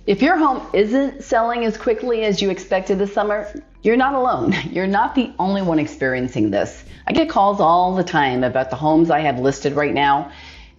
If your home isn't selling as quickly as you expected this summer, you're not alone. You're not the only one experiencing this. I get calls all the time about the homes I have listed right now.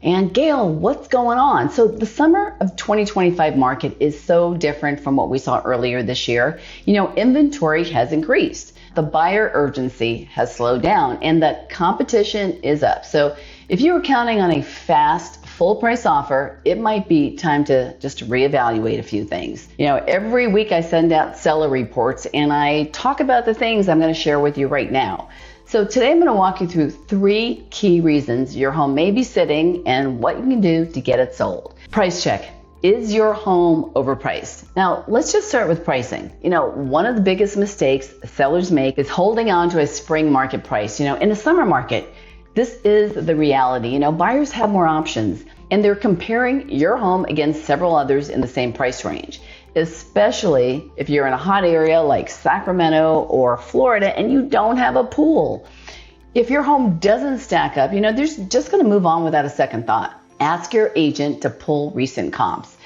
And Gail, what's going on? So the summer of 2025 market is so different from what we saw earlier this year. Inventory has increased. The buyer urgency has slowed down and the competition is up. So if you were counting on a fast, full price offer, it might be time to just reevaluate a few things. Every week I send out seller reports and I talk about the things I'm going to share with you right now. So today I'm going to walk you through 3 key reasons your home may be sitting and what you can do to get it sold. Price check. Is your home overpriced? Now, let's just start with pricing. One of the biggest mistakes sellers make is holding on to a spring market price. In a summer market, this is the reality. Buyers have more options and they're comparing your home against several others in the same price range, especially if you're in a hot area like Sacramento or Florida and you don't have a pool. If your home doesn't stack up, they're just going to move on without a second thought. Ask your agent to pull recent comps,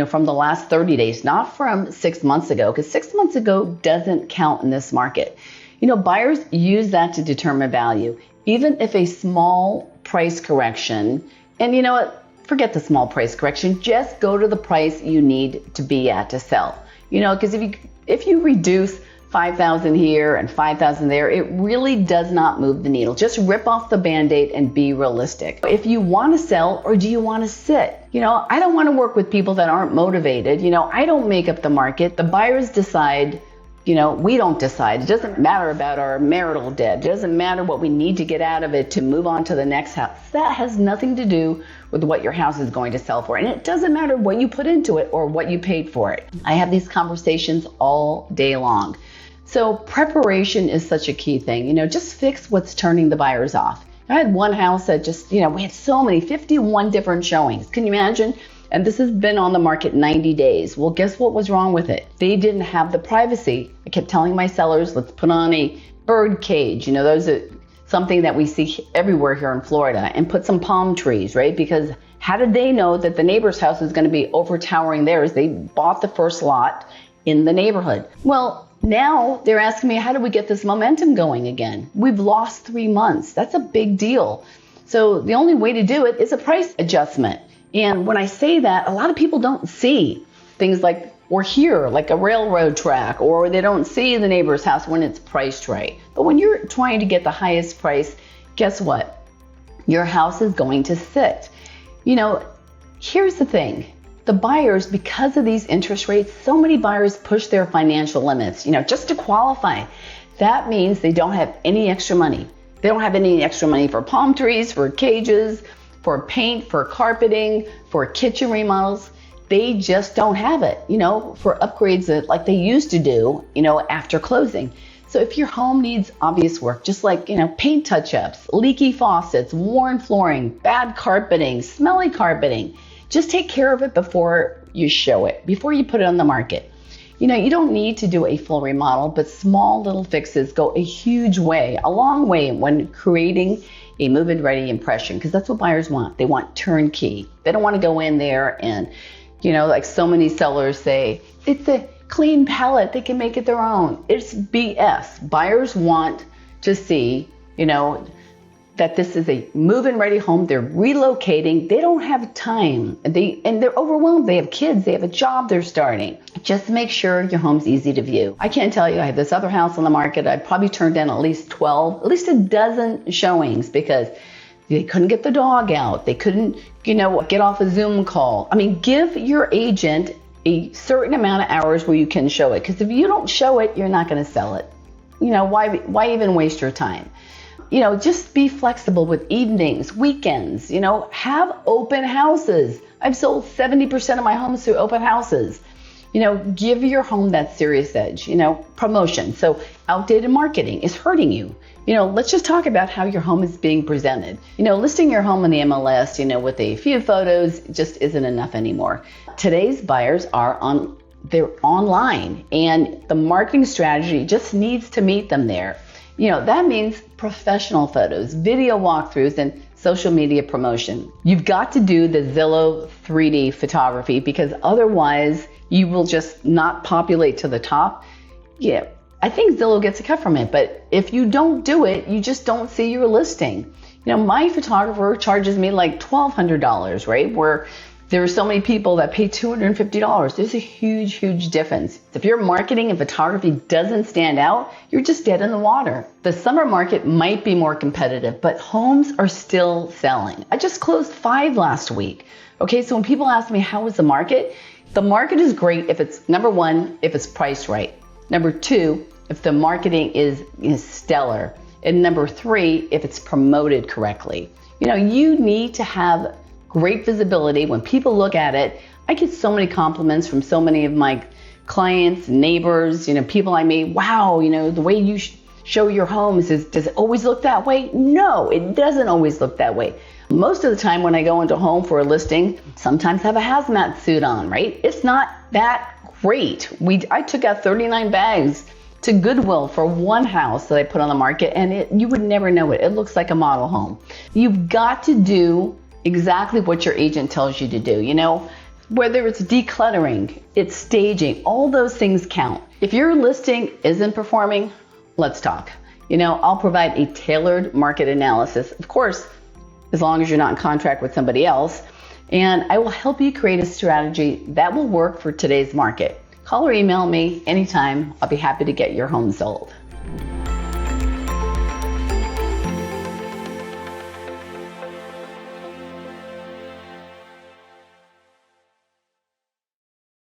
from the last 30 days, not from 6 months ago, because 6 months ago doesn't count in this market. Buyers use that to determine value. Even if a small price correction, and you know what, forget the small price correction, just go to the price you need to be at to sell. Because if you reduce 5,000 here and 5,000 there, it really does not move the needle. Just rip off the Band-Aid and be realistic. If you want to sell or do you want to sit? I don't want to work with people that aren't motivated. I don't make up the market. The buyers decide. We don't decide. It doesn't matter about our marital debt. It doesn't matter what we need to get out of it to move on to the next house. That has nothing to do with what your house is going to sell for. And it doesn't matter what you put into it or what you paid for it. I have these conversations all day long. So preparation is such a key thing. Just fix what's turning the buyers off. I had one house that just, we had so many, 51 different showings. Can you imagine? And this has been on the market 90 days. Well, guess what was wrong with it? They didn't have the privacy. I kept telling my sellers, let's put on a bird cage. Those are something that we see everywhere here in Florida, and put some palm trees, right? Because how did they know that the neighbor's house is going to be overtowering theirs? They bought the first lot in the neighborhood. Well, now they're asking me, how do we get this momentum going again? We've lost 3 months. That's a big deal. So the only way to do it is a price adjustment. And when I say that, a lot of people don't see things like, or hear like a railroad track, or they don't see the neighbor's house when it's priced right. But when you're trying to get the highest price, guess what? Your house is going to sit. Here's the thing. The buyers, because of these interest rates, so many buyers push their financial limits, just to qualify. That means they don't have any extra money. They don't have any extra money for palm trees, for cages, for paint, for carpeting, for kitchen remodels. They just don't have it, for upgrades that like they used to do, after closing. So if your home needs obvious work, just like, paint touch-ups, leaky faucets, worn flooring, bad carpeting, smelly carpeting, just take care of it before you show it, before you put it on the market. You don't need to do a full remodel, but small little fixes go a huge way, a long way when creating a move-in ready impression, because that's what buyers want. They want turnkey. They don't want to go in there and, like so many sellers say, it's a clean palette, they can make it their own. It's BS. Buyers want to see, that this is a move-in ready home. They're relocating. They don't have time. They're overwhelmed. They have kids. They have a job they're starting. Just make sure your home's easy to view. I can't tell you, I have this other house on the market. I probably turned in at least 12, at least a dozen showings because they couldn't get the dog out. They couldn't, get off a Zoom call. Give your agent a certain amount of hours where you can show it. Because if you don't show it, you're not going to sell it. Why even waste your time? Just be flexible with evenings, weekends, have open houses. I've sold 70% of my homes through open houses. Give your home that serious edge, promotion. So outdated marketing is hurting you. Let's just talk about how your home is being presented. Listing your home on the MLS, with a few photos just isn't enough anymore. Today's buyers they're online, and the marketing strategy just needs to meet them there. That means professional photos, video walkthroughs, and social media promotion. You've got to do the Zillow 3D photography because otherwise you will just not populate to the top. Yeah, I think Zillow gets a cut from it, but if you don't do it, you just don't see your listing. My photographer charges me like $1,200, right? Where there are so many people that pay $250. There's a huge, huge difference. If your marketing and photography doesn't stand out, you're just dead in the water. The summer market might be more competitive, but homes are still selling. I just closed 5 last week. Okay, so when people ask me how is the market is great if it's, number one, if it's priced right. Number two, if the marketing is stellar. And number three, if it's promoted correctly. You need to have great visibility. When people look at it, I get so many compliments from so many of my clients, neighbors, people I meet. Wow, the way you show your homes, does it always look that way? No, it doesn't always look that way. Most of the time when I go into a home for a listing, sometimes I have a hazmat suit on, right? It's not that great. I took out 39 bags to Goodwill for one house that I put on the market, and you would never know it. It looks like a model home. You've got to do exactly what your agent tells you to do. Whether it's decluttering, it's staging, all those things count. If your listing isn't performing, let's talk. I'll provide a tailored market analysis, of course, as long as you're not in contract with somebody else, and I will help you create a strategy that will work for today's market. Call or email me anytime. I'll be happy to get your home sold.